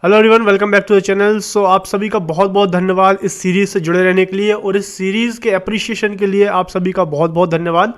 Hello everyone, welcome back to the channel. So आप सभी का बहुत बहुत धन्यवाद इस सीरीज़ से जुड़े रहने के लिए और इस सीरीज़ के अप्रिशिएशन के लिए आप सभी का बहुत बहुत धन्यवाद।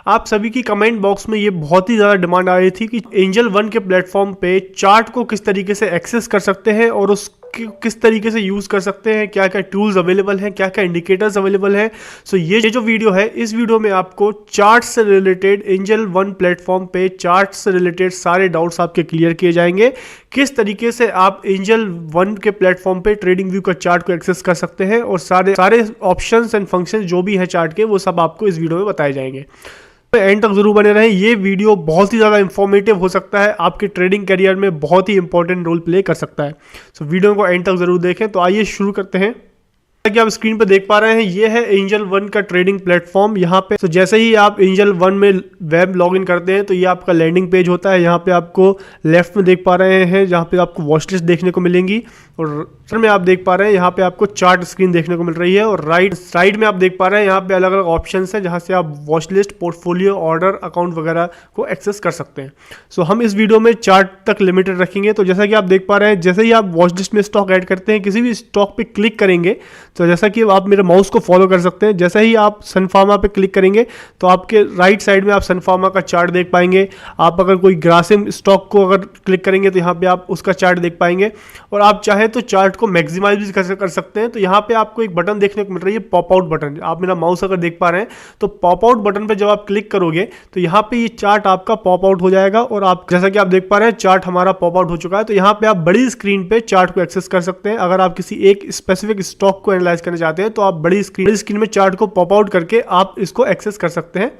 आप सभी की कमेंट बॉक्स में ये बहुत ही ज़्यादा डिमांड आ रही थी कि एंजल वन के प्लेटफॉर्म पे चार्ट को किस तरीके से एक्सेस कर सकते हैं और उस किस तरीके से यूज़ कर सकते हैं, क्या क्या टूल्स अवेलेबल हैं, क्या क्या इंडिकेटर्स अवेलेबल हैं। सो ये जो वीडियो है, इस वीडियो में आपको चार्ट से रिलेटेड एंजल वन प्लेटफॉर्म पे चार्ट से रिलेटेड सारे डाउट्स आपके क्लियर किए जाएंगे। किस तरीके से आप एंजल वन के प्लेटफॉर्म पे ट्रेडिंग व्यू का चार्ट को एक्सेस कर सकते हैं और सारे ऑप्शंस एंड फंक्शंस जो भी है चार्ट के, वो सब आपको इस वीडियो में बताए जाएंगे। एंड तक जरूर बने रहें। ये वीडियो बहुत ही ज़्यादा इंफॉर्मेटिव हो सकता है, आपके ट्रेडिंग करियर में बहुत ही इंपॉर्टेंट रोल प्ले कर सकता है। सो वीडियो को एंड तक जरूर देखें। तो आइए शुरू करते हैं। कि आप स्क्रीन पर देख पा रहे हैं, ये है एंजल वन का ट्रेडिंग प्लेटफॉर्म। यहाँ पे जैसे ही आप एंजल वन में वेब लॉगिन करते हैं तो ये आपका लैंडिंग पेज होता है। यहाँ पे आपको लेफ्ट में देख पा रहे हैं, जहाँ पे आपको वॉच लिस्ट देखने को मिलेंगी और में आप देख पा रहे हैं यहाँ पे आपको चार्ट स्क्रीन देखने को मिल रही है और राइट साइड में आप देख पा रहे हैं यहाँ पे अलग अलग ऑप्शन है जहाँ से आप watch list, portfolio, order, account वगैरह को एक्सेस कर सकते हैं। सो हम इस वीडियो में चार्ट तक लिमिटेड रखेंगे। तो जैसा कि आप देख पा रहे हैं, जैसे ही आप वॉच लिस्ट में स्टॉक ऐड करते हैं, किसी भी स्टॉक पे क्लिक करेंगे तो जैसा कि आप मेरे माउस को फॉलो कर सकते हैं, जैसे ही आप सन फार्मा पे क्लिक करेंगे तो आपके राइट साइड में आप सन फार्मा का चार्ट देख पाएंगे। आप अगर कोई ग्रासिम स्टॉक को अगर क्लिक करेंगे तो यहाँ पे आप उसका चार्ट देख पाएंगे और आप चाहे तो चार्ट को मैक्सिमाइज भी कर सकते हैं। तो यहाँ पे आपको एक बटन देखने को मिल रही है, पॉप आउट बटन। आप मेरा माउस अगर देख पा रहे हैं तो पॉप आउट बटन पे जब आप क्लिक करोगे तो यहाँ पे ये चार्ट आपका पॉप आउट हो जाएगा और आप जैसा कि आप देख पा रहे हैं चार्ट हमारा पॉप आउट हो चुका है। तो यहाँ पे आप बड़ी स्क्रीन पे चार्ट को एक्सेस कर सकते हैं। अगर आप किसी एक स्पेसिफिक स्टॉक को एनालाइज करना चाहते हैं तो आप बड़ी स्क्रीन में चार्ट को पॉप आउट करके आप इसको एक्सेस कर सकते हैं।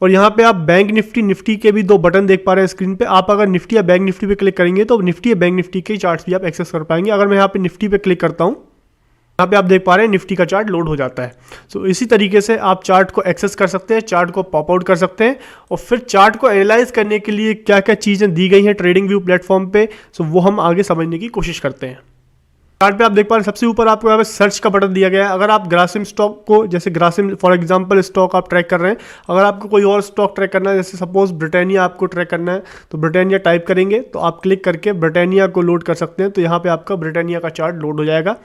और यहाँ पे आप बैंक निफ्टी के भी दो बटन देख पा रहे हैं स्क्रीन पे। आप अगर निफ्टी या बैंक निफ्टी पे क्लिक करेंगे तो निफ्टी या बैंक निफ्टी के चार्ट्स भी आप एक्सेस कर पाएंगे। अगर मैं यहाँ पे निफ्टी पे क्लिक करता हूँ, यहाँ पे आप देख पा रहे हैं निफ्टी का चार्ट लोड हो जाता है। सो इसी तरीके से आप चार्ट को एक्सेस कर सकते हैं, चार्ट को पॉप आउट कर सकते हैं और फिर चार्ट को एनालाइज करने के लिए क्या क्या चीज़ें दी गई हैं ट्रेडिंग व्यू प्लेटफॉर्म पे, सो वो हम आगे समझने की कोशिश करते हैं। चार्ट पे आप देख पा रहे हैं सबसे ऊपर आपको यहाँ पे सर्च का बटन दिया गया है। अगर आप ग्रासिम स्टॉक को, जैसे ग्रासिम फॉर एग्जांपल स्टॉक आप ट्रैक कर रहे हैं, अगर आपको कोई और स्टॉक ट्रैक करना है, जैसे सपोज ब्रिटानिया आपको ट्रैक करना है, तो ब्रिटानिया टाइप करेंगे तो आप क्लिक करके ब्रिटानिया को लोड कर सकते हैं। तो यहाँ पे आपका ब्रिटानिया का चार्ट लोड हो जाएगा।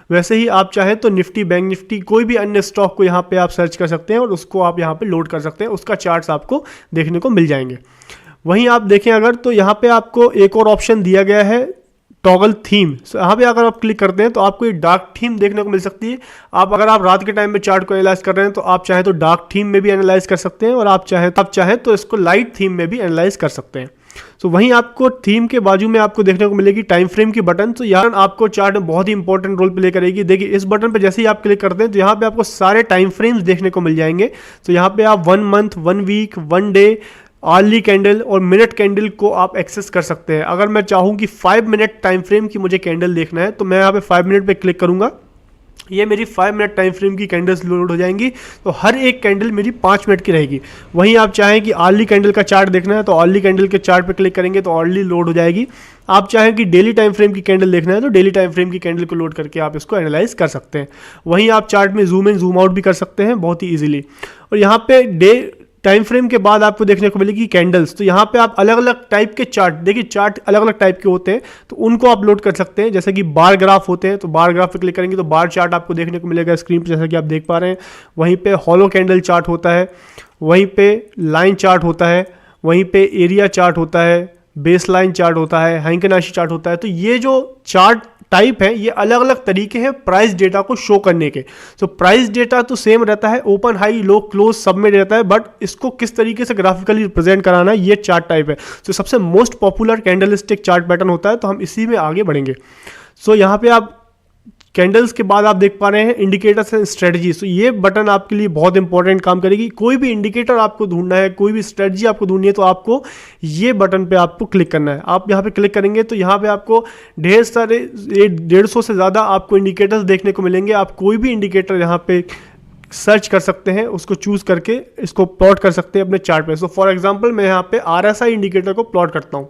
वैसे ही आप चाहें तो निफ्टी, बैंक निफ्टी, कोई भी अन्य स्टॉक को यहाँ पे आप सर्च कर सकते हैं और उसको आप यहाँ पे लोड कर सकते हैं। उसका चार्ट्स आपको देखने को मिल जाएंगे। वहीं आप देखें अगर, तो यहाँ पे आपको एक और ऑप्शन दिया गया है, टॉगल थीम। यहाँ पे अगर आप क्लिक करते हैं तो आपको एक डार्क थीम देखने को मिल सकती है। अगर आप रात के टाइम में चार्ट को एनालाइज कर रहे हैं तो आप चाहे तो डार्क थीम में भी एनालाइज कर सकते हैं और आप चाहे तो इसको लाइट थीम में भी एनालाइज कर सकते हैं। सो वहीं आपको थीम के बाजू में आपको देखने को मिलेगी टाइम फ्रेम की बटन। तो यहाँ आपको चार्ट में बहुत ही इंपॉर्टेंट रोल प्ले करेगी। देखिए इस बटन पे जैसे ही आप क्लिक करते हैं तो यहाँ पे आपको सारे टाइम फ्रेम्स देखने को मिल जाएंगे। तो यहाँ पे आप 1 month, 1 week, 1 day, hourly candle और मिनट कैंडल को आप एक्सेस कर सकते हैं। अगर मैं चाहूँ कि 5 मिनट टाइम फ्रेम की मुझे कैंडल देखना है तो मैं यहाँ पे 5 मिनट पे क्लिक करूँगा, ये मेरी 5 मिनट टाइम फ्रेम की कैंडल्स लोड हो जाएंगी। तो हर एक कैंडल मेरी 5 मिनट की रहेगी। वहीं आप चाहें कि आर्ली कैंडल का चार्ट देखना है तो आर्ली कैंडल के चार्ट पे क्लिक करेंगे तो आर्ली लोड हो जाएगी। आप चाहें कि डेली टाइम फ्रेम की कैंडल देखना है तो डेली टाइम फ्रेम की कैंडल को लोड करके आप इसको एनालाइज कर सकते हैं। वहीं आप चार्ट में जूम इन जूम आउट भी कर सकते हैं बहुत ही ईजिली। और यहाँ पे डे टाइम फ्रेम के बाद आपको देखने को मिलेगी कैंडल्स। तो यहाँ पे आप अलग अलग टाइप के चार्ट, देखिए चार्ट अलग अलग टाइप के होते हैं तो उनको आप लोड कर सकते हैं। जैसे कि बार ग्राफ होते हैं तो बार ग्राफ पे क्लिक करेंगे तो बार चार्ट आपको देखने को मिलेगा स्क्रीन पे, जैसा कि आप देख पा रहे हैं। वहीं पे हॉलो कैंडल चार्ट होता है, वहीं पे लाइन चार्ट होता है, वहीं पे एरिया चार्ट होता है, बेस लाइन चार्ट होता है, हैंकेनाशी चार्ट होता है। तो ये जो चार्ट टाइप है ये अलग अलग तरीके हैं प्राइस डेटा को शो करने के। तो प्राइस डेटा तो सेम रहता है, ओपन, हाई, लो, क्लोज सब में रहता है, बट इसको किस तरीके से ग्राफिकली रिप्रेजेंट कराना है ये चार्ट टाइप है। तो सबसे most popular candlestick chart pattern होता है, तो हम इसी में आगे बढ़ेंगे। सो यहाँ पे आप कैंडल्स के बाद आप देख पा रहे हैं इंडिकेटर्स एंड स्ट्रेटजी। तो ये बटन आपके लिए बहुत इंपॉर्टेंट काम करेगी। कोई भी इंडिकेटर आपको ढूंढना है, कोई भी स्ट्रेटजी आपको ढूंढनी है तो आपको ये बटन पे आपको क्लिक करना है। आप यहाँ पे क्लिक करेंगे तो यहाँ पे आपको ढेर सारे 150 से ज़्यादा आपको इंडिकेटर्स देखने को मिलेंगे। आप कोई भी इंडिकेटर यहाँ पे सर्च कर सकते हैं, उसको चूज करके इसको प्लॉट कर सकते हैं अपने चार्ट पे। सो फॉर एग्जांपल मैं यहाँ पे RSI इंडिकेटर को प्लॉट करता हूँ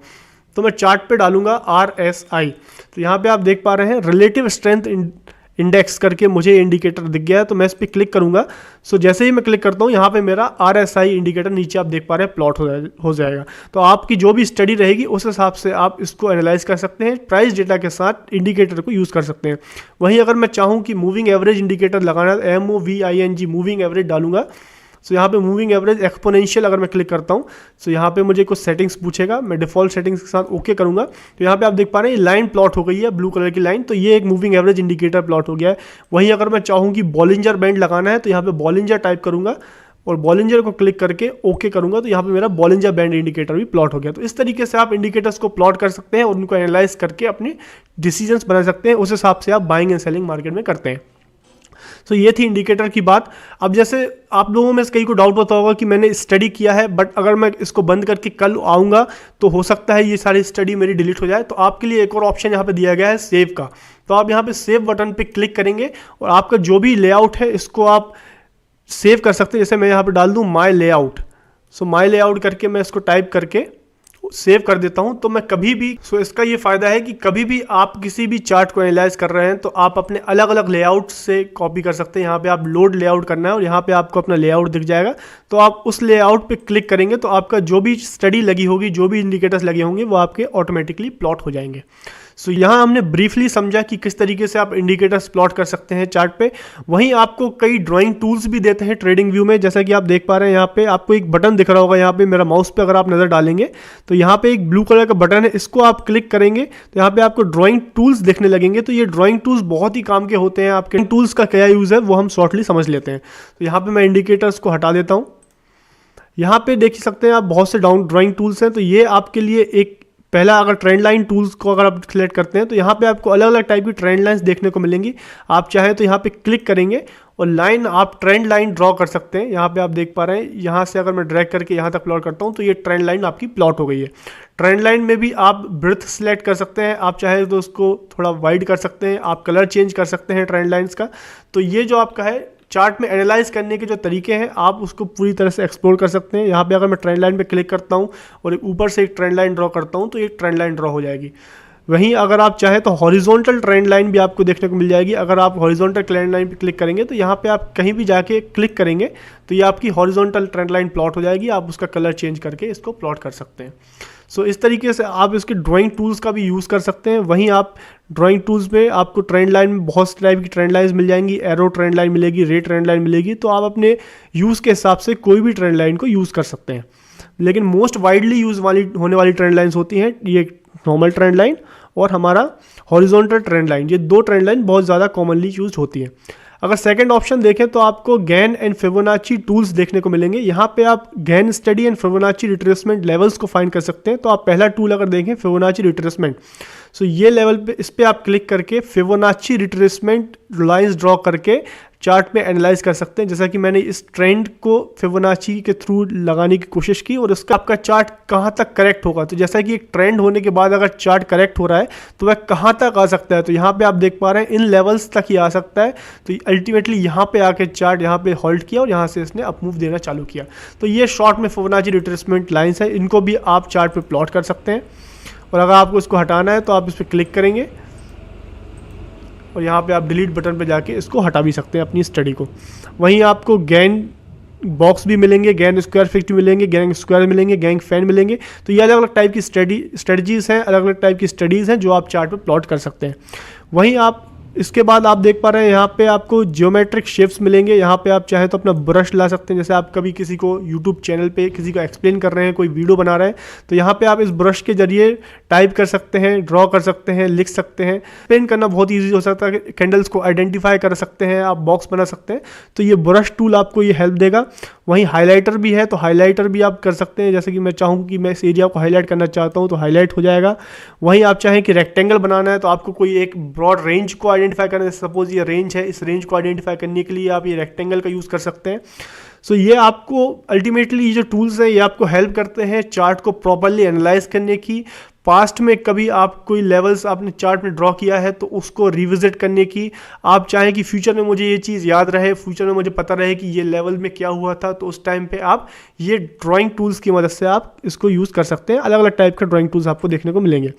तो मैं चार्ट पे डालूंगा RSI। तो यहाँ पे आप देख पा रहे हैं रिलेटिव स्ट्रेंथ इंडेक्स करके मुझे इंडिकेटर दिख गया है, तो मैं इस पर क्लिक करूंगा। सो जैसे ही मैं क्लिक करता हूँ यहाँ पे मेरा RSI इंडिकेटर नीचे आप देख पा रहे हैं प्लॉट हो जाएगा। तो आपकी जो भी स्टडी रहेगी उस हिसाब से आप इसको एनालाइज कर सकते हैं, प्राइस डेटा के साथ इंडिकेटर को यूज़ कर सकते हैं। वहीं अगर मैं चाहूँ कि मूविंग एवरेज इंडिकेटर लगाना है, MOVING मूविंग एवरेज डालूंगा। सो यहाँ पे मूविंग एवरेज एक्सपोनेंशियल अगर मैं क्लिक करता हूँ, सो यहाँ पे मुझे कुछ सेटिंग्स पूछेगा, मैं डिफॉल्ट सेटिंग्स के साथ ओके करूँगा। तो यहाँ पे आप देख पा रहे हैं लाइन प्लॉट हो गई है, ब्लू कलर की लाइन, तो ये एक मूविंग एवरेज इंडिकेटर प्लॉट हो गया है। वहीं अगर मैं चाहूँ कि बॉलिंजर बैंड लगाना है, तो यहाँ पे बॉलिंजर टाइप करूँगा और बॉलिंजर को क्लिक करके ओके करूँगा, तो यहाँ पे मेरा बॉलिंजर बैंड इंडिकेटर भी प्लॉट हो गया। तो इस तरीके से आप इंडिकेटर्स को प्लॉट कर सकते हैं और उनको एनालाइज करके अपने डिसीजंस बना सकते हैं, उस हिसाब से आप बाइंग एंड सेलिंग मार्केट में करते हैं। तो ये थी इंडिकेटर की बात। अब जैसे आप लोगों में से कई को डाउट होता होगा कि मैंने स्टडी किया है बट अगर मैं इसको बंद करके कल आऊँगा तो हो सकता है ये सारी स्टडी मेरी डिलीट हो जाए। तो आपके लिए एक और ऑप्शन यहाँ पे दिया गया है सेव का। तो आप यहाँ पे सेव बटन पे क्लिक करेंगे और आपका जो भी लेआउट है इसको आप सेव कर सकते हैं। जैसे मैं यहाँ पे डाल दूँ माई लेआउट, सो माई लेआउट करके मैं इसको टाइप करके सेव कर देता हूं। तो मैं कभी भी, सो इसका ये फायदा है कि कभी भी आप किसी भी चार्ट को एनालाइज कर रहे हैं तो आप अपने अलग अलग लेआउट से कॉपी कर सकते हैं। यहाँ पे आप लोड लेआउट करना है और यहाँ पे आपको अपना लेआउट दिख जाएगा, तो आप उस लेआउट पे क्लिक करेंगे तो आपका जो भी स्टडी लगी होगी, जो भी इंडिकेटर्स लगे होंगे वो आपके ऑटोमेटिकली प्लॉट हो जाएंगे। सो यहाँ हमने ब्रीफली समझा कि किस तरीके से आप इंडिकेटर्स प्लॉट कर सकते हैं चार्ट पे। वहीं आपको कई ड्राइंग टूल्स भी देते हैं ट्रेडिंग व्यू में, जैसा कि आप देख पा रहे हैं यहाँ पे आपको एक बटन दिख रहा होगा। यहाँ पे मेरा माउस पे अगर आप नज़र डालेंगे तो यहाँ पे एक ब्लू कलर का बटन है, इसको आप क्लिक करेंगे तो यहाँ पे आपको ड्राइंग टूल्स देखने लगेंगे। तो ये ड्राइंग टूल्स बहुत ही काम के होते हैं। आपके टूल्स का क्या यूज़ है वो हम शॉर्टली समझ लेते हैं। तो यहाँ पर मैं इंडिकेटर्स को हटा देता हूँ। यहाँ पे देख सकते हैं आप बहुत से ड्राइंग टूल्स हैं। तो ये आपके लिए एक पहला, अगर ट्रेंड लाइन टूल्स को अगर आप सिलेक्ट करते हैं तो यहाँ पे आपको अलग अलग टाइप की ट्रेंड लाइंस देखने को मिलेंगी। आप चाहे तो यहाँ पे क्लिक करेंगे और लाइन, आप ट्रेंड लाइन ड्रॉ कर सकते हैं। यहाँ पे आप देख पा रहे हैं, यहाँ से अगर मैं ड्रैग करके यहाँ तक प्लॉट करता हूँ तो ये ट्रेंड लाइन आपकी प्लॉट हो गई है। ट्रेंड लाइन में भी आप ब्रेथ सिलेक्ट कर सकते हैं, आप चाहे तो उसको थोड़ा वाइड कर सकते हैं, आप कलर चेंज कर सकते हैं ट्रेंड लाइन्स का। तो ये जो आपका है चार्ट में एनालाइज करने के जो तरीके हैं आप उसको पूरी तरह से एक्सप्लोर कर सकते हैं। यहाँ पे अगर मैं ट्रेंड लाइन पे क्लिक करता हूँ और ऊपर से एक ट्रेंड लाइन ड्रॉ करता हूँ तो एक ट्रेंड लाइन ड्रॉ हो जाएगी। वहीं अगर आप चाहें तो हॉरिजॉन्टल ट्रेंड लाइन भी आपको देखने को मिल जाएगी। अगर आप हॉरिजॉन्टल ट्रेंड लाइन पे क्लिक करेंगे तो यहाँ पे आप कहीं भी जाके क्लिक करेंगे तो ये आपकी हॉरिजॉन्टल ट्रेंड लाइन प्लॉट हो जाएगी। आप उसका कलर चेंज करके इसको प्लॉट कर सकते हैं। सो इस तरीके से आप इसके ड्राइंग टूल्स का भी यूज़ कर सकते हैं। वहीं आप ड्राइंग टूल्स में आपको ट्रेंड लाइन में बहुत सी टाइप की ट्रेंड लाइन्स मिल जाएंगी, एरो ट्रेंड लाइन मिलेगी, रे ट्रेंड लाइन मिलेगी। तो आप अपने यूज़ के हिसाब से कोई भी ट्रेंड लाइन को यूज़ कर सकते हैं। लेकिन मोस्ट वाइडली यूज़ होने वाली ट्रेंड लाइन्स होती हैं ये नॉर्मल ट्रेंड लाइन और हमारा हॉरिजॉन्टल ट्रेंड लाइन। ये दो ट्रेंड लाइन बहुत ज़्यादा कॉमनली यूज होती है। अगर सेकंड ऑप्शन देखें तो आपको गैन एंड फिबोनाची टूल्स देखने को मिलेंगे। यहाँ पे आप Gann study and Fibonacci retracement levels को फाइंड कर सकते हैं। तो आप पहला टूल अगर देखें फिबोनाची रिट्रेसमेंट, सो ये लेवल पे, इस पे आप क्लिक करके फिबोनाची रिट्रेसमेंट लाइंस ड्रॉ करके चार्ट में एनालाइज कर सकते हैं। जैसा कि मैंने इस ट्रेंड को फिबोनाची के थ्रू लगाने की कोशिश की और उसका आपका चार्ट कहाँ तक करेक्ट होगा। तो जैसा कि एक ट्रेंड होने के बाद अगर चार्ट करेक्ट हो रहा है तो वह कहाँ तक आ सकता है। तो यहाँ पे आप देख पा रहे हैं इन लेवल्स तक ही आ सकता है। तो अल्टीमेटली यहाँ पे आके चार्ट यहाँ पे होल्ड किया और यहाँ से इसने अप मूव देना चालू किया। तो ये शॉर्ट में फिबोनाची रिट्रेसमेंट लाइन्स है, इनको भी आप चार्ट पे प्लॉट कर सकते हैं। और अगर आपको इसको हटाना है तो आप इस पर क्लिक करेंगे और यहाँ पे आप डिलीट बटन पे जाके इसको हटा भी सकते हैं अपनी स्टडी को। वहीं आपको गैन बॉक्स भी मिलेंगे, गैन स्क्वायर फिक्स भी मिलेंगे, गैंग स्क्वायर मिलेंगे, गैंग फैन मिलेंगे। तो ये अलग अलग टाइप की स्ट्रेटजीज़ हैं, अलग अलग टाइप की स्टडीज़ हैं जो आप चार्ट पे प्लॉट कर सकते हैं। वहीं आप इसके बाद आप देख पा रहे हैं यहाँ पे आपको जियोमेट्रिक शेप्स मिलेंगे। यहाँ पे आप चाहे तो अपना ब्रश ला सकते हैं। जैसे आप कभी किसी को यूट्यूब चैनल पे किसी को एक्सप्लेन कर रहे हैं, कोई वीडियो बना रहे हैं, तो यहाँ पे आप इस ब्रश के जरिए टाइप कर सकते हैं, ड्रॉ कर सकते हैं, लिख सकते हैं। पेन करना बहुत ईजी हो सकता है, कैंडल्स को आइडेंटिफाई कर सकते हैं, आप बॉक्स बना सकते हैं। तो ये ब्रश टूल आपको ये हेल्प देगा। वहीं हाईलाइटर भी है, तो हाईलाइटर भी आप कर सकते हैं। जैसे कि मैं चाहूँ कि मैं इस एरिया को हाईलाइट करना चाहता हूँ तो हाईलाइट हो जाएगा। वहीं आप चाहें कि रेक्टेंगल बनाना है तो आपको कोई एक ब्रॉड रेंज को आइडेंटिफाई करना है, सपोज ये रेंज है, इस रेंज को आइडेंटिफाई करने के लिए आप ये रेक्टेंगल का यूज़ कर सकते हैं। सो ये आपको अल्टीमेटली ये जो टूल्स हैं ये आपको हेल्प करते हैं चार्ट को प्रॉपरली एनालाइज करने की। पास्ट में कभी आप कोई लेवल्स आपने चार्ट में ड्रॉ किया है तो उसको रिविजिट करने की। आप चाहें कि फ्यूचर में मुझे ये चीज़ याद रहे, फ्यूचर में मुझे पता रहे कि ये लेवल में क्या हुआ था, तो उस टाइम पे आप ये ड्राइंग टूल्स की मदद से आप इसको यूज़ कर सकते हैं। अलग अलग टाइप के ड्राइंग टूल्स आपको देखने को मिलेंगे।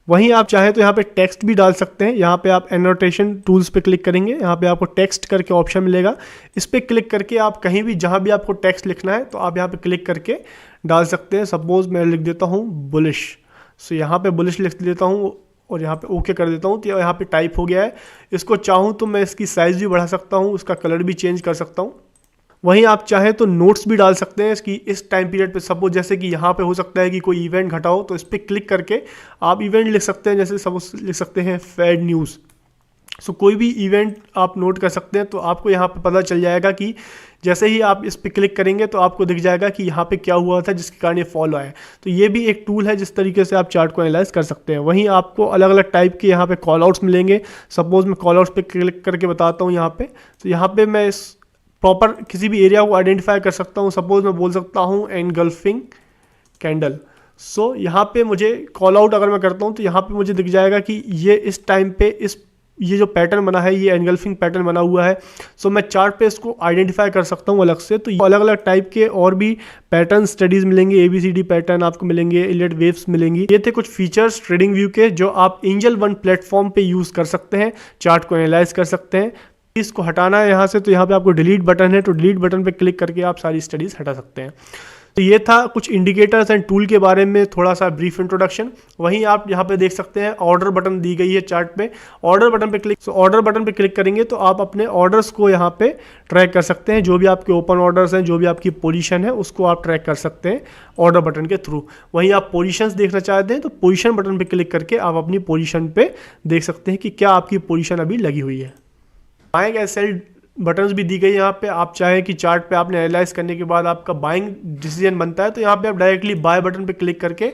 वहीं आप चाहें तो यहाँ पे टेक्स्ट भी डाल सकते हैं। यहाँ पे आप एनोटेशन टूल्स पे क्लिक करेंगे, यहाँ पे आपको टेक्स्ट करके ऑप्शन मिलेगा। इस पर क्लिक करके आप कहीं भी जहाँ भी आपको टेक्स्ट लिखना है तो आप यहाँ पे क्लिक करके डाल सकते हैं। सपोज मैं लिख देता हूँ बुलिश, सो यहाँ पे बुलिश लिख देता हूँ और यहाँ पे ओके कर देता हूँ, तो यहाँ पे टाइप हो गया है। इसको चाहूँ तो मैं इसकी साइज़ भी बढ़ा सकता हूँ, उसका कलर भी चेंज कर सकता हूँ। वहीं आप चाहें तो नोट्स भी डाल सकते हैं कि इस टाइम पीरियड पे, सपोज जैसे कि यहाँ पे हो सकता है कि कोई इवेंट घटा हो, तो इस पर क्लिक करके आप इवेंट लिख सकते हैं। जैसे सपोज लिख सकते हैं फेड न्यूज़। सो कोई भी इवेंट आप नोट कर सकते हैं, तो आपको यहाँ पे पता चल जाएगा कि जैसे ही आप इस पर क्लिक करेंगे तो आपको दिख जाएगा कि यहाँ पे क्या हुआ था जिसके कारण ये फॉल आया है। तो ये भी एक टूल है जिस तरीके से आप चार्ट को एनालाइज कर सकते हैं। वहीं आपको अलग अलग टाइप के यहाँ पे कॉल आउट्स मिलेंगे। सपोज मैं कॉल आउट्स पे क्लिक करके बताता हूँ यहाँ पे। तो यहाँ पे मैं इस प्रॉपर किसी भी एरिया को आइडेंटिफाई कर सकता हूँ। सपोज मैं बोल सकता हूँ एनगल्फिंग कैंडल। सो यहाँ पे मुझे कॉल आउट अगर मैं करता हूँ तो यहाँ पे मुझे दिख जाएगा कि ये इस टाइम पे ये जो पैटर्न बना है, ये एनगल्फिंग पैटर्न बना हुआ है। सो मैं चार्ट पे इसको आइडेंटिफाई कर सकता हूँ अलग से। तो अलग अलग टाइप के और भी पैटर्न स्टडीज मिलेंगे, ABCD पैटर्न आपको मिलेंगे, इलियट वेव्स मिलेंगी। ये थे कुछ फीचर्स ट्रेडिंग व्यू के जो आप एंजल वन प्लेटफॉर्म पे यूज़ कर सकते हैं, चार्ट को एनालाइज कर सकते हैं। इसको हटाना है यहाँ से, तो यहाँ पे आपको डिलीट बटन है, तो डिलीट बटन पे क्लिक करके आप सारी स्टडीज़ हटा सकते हैं। तो ये था कुछ इंडिकेटर्स एंड टूल के बारे में थोड़ा सा ब्रीफ इंट्रोडक्शन। वहीं आप यहाँ पे देख सकते हैं ऑर्डर बटन दी गई है चार्ट पे। ऑर्डर बटन पे ऑर्डर बटन पे क्लिक करेंगे तो आप अपने ऑर्डर्स को यहाँ पे ट्रैक कर सकते हैं। जो भी आपके ओपन ऑर्डर्स हैं, जो भी आपकी पोजीशन है, उसको आप ट्रैक कर सकते हैं ऑर्डर बटन के थ्रू। वहीं आप पोजीशंस देखना चाहते हैं तो पोजीशन बटन पे क्लिक करके आप अपनी पोजीशन पे देख सकते हैं कि क्या आपकी पोजीशन अभी लगी हुई है। बाइंग एंड सेल बटन्स भी दी गई यहाँ पे। आप चाहें कि चार्ट पे आपने एनालाइज करने के बाद आपका बाइंग डिसीजन बनता है, तो यहाँ पे आप डायरेक्टली बाय बटन पे क्लिक करके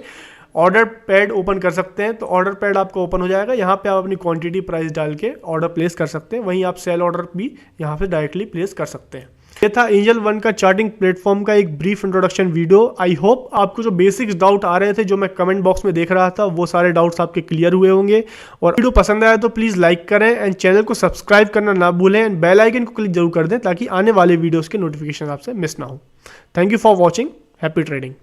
ऑर्डर पैड ओपन कर सकते हैं। तो ऑर्डर पैड आपको ओपन हो जाएगा। यहाँ पे आप अपनी क्वांटिटी प्राइस डाल के ऑर्डर प्लेस कर सकते हैं। वहीं आप सेल ऑर्डर भी यहाँ पे डायरेक्टली प्लेस कर सकते हैं। ये था एंजल वन का चार्टिंग प्लेटफॉर्म का एक brief introduction video. I hope आपको जो बेसिक्स डाउट आ रहे थे, जो मैं कमेंट बॉक्स में देख रहा था, वो सारे डाउट्स आपके क्लियर हुए होंगे। और वीडियो पसंद आया तो प्लीज़ लाइक करें एंड चैनल को सब्सक्राइब करना ना भूलें एंड बेल आइकन को क्लिक जरूर कर दें ताकि आने वाले वीडियोज़ के नोटिफिकेशन आपसे मिस ना हो। Thank you for watching. Happy trading.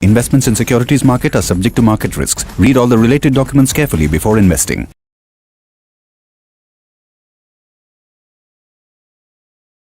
Investments in securities market are subject to market risks. Read all the related documents carefully before investing.